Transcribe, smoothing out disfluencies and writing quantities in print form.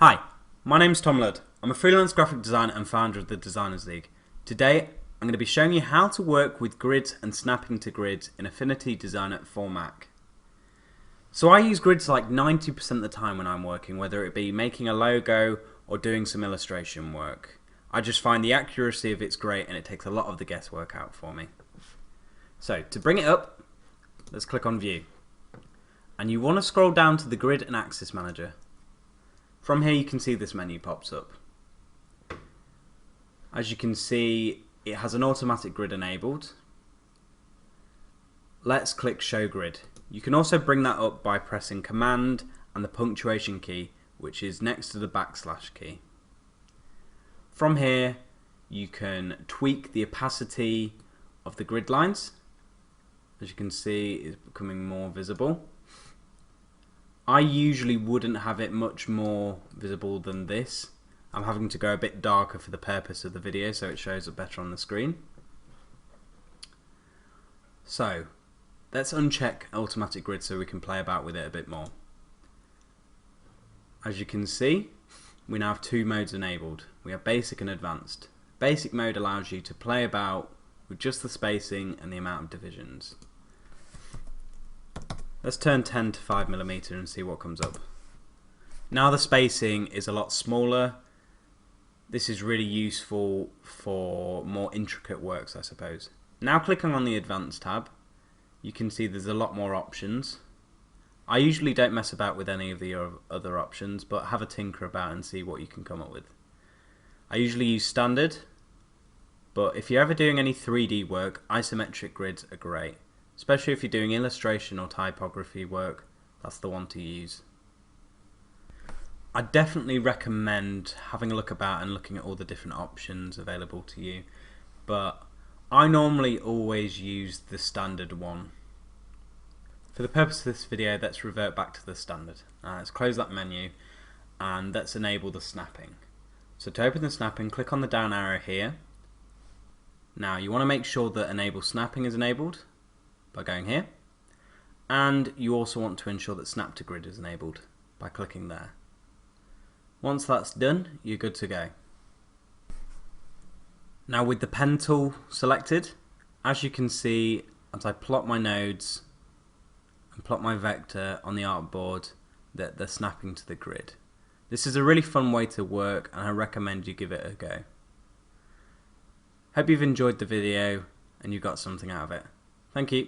Hi, my name's Tom Ludd. I'm a freelance graphic designer and founder of the Designers League. Today, I'm going to be showing you how to work with grids and snapping to grids in Affinity Designer for Mac. So I use grids like 90% of the time when I'm working, whether it be making a logo or doing some illustration work. I just find the accuracy of it's great and it takes a lot of the guesswork out for me. So to bring it up, let's click on View. And you want to scroll down to the Grid and Axis Manager. From here you can see this menu pops up. As you can see, it has an automatic grid enabled. Let's click Show Grid. You can also bring that up by pressing Command and the punctuation key, which is next to the backslash key. From here you can tweak the opacity of the grid lines. As you can see, it's becoming more visible. I usually wouldn't have it much more visible than this. I'm having to go a bit darker for the purpose of the video so it shows up better on the screen. So let's uncheck automatic grid so we can play about with it a bit more. As you can see, we now have two modes enabled. We have basic and advanced. Basic mode allows you to play about with just the spacing and the amount of divisions. Let's turn 10 to 5mm and see what comes up. Now the spacing is a lot smaller. This is really useful for more intricate works, I suppose. Now clicking on the Advanced tab, you can see there's a lot more options. I usually don't mess about with any of the other options, but have a tinker about and see what you can come up with. I usually use Standard, but if you're ever doing any 3D work, isometric grids are great. Especially if you're doing illustration or typography work, that's the one to use. I definitely recommend having a look about and looking at all the different options available to you, but I normally always use the standard one. For the purpose of this video, let's revert back to the standard. Let's close that menu and let's enable the snapping. So to open the snapping, click on the down arrow here. Now you want to make sure that enable snapping is enabled by going here, and you also want to ensure that snap to grid is enabled by clicking there. Once that's done, you're good to go. Now with the pen tool selected, as you can see, as I plot my nodes and plot my vector on the artboard, that they're snapping to the grid. This is a really fun way to work and I recommend you give it a go. Hope you've enjoyed the video and you got something out of it. Thank you.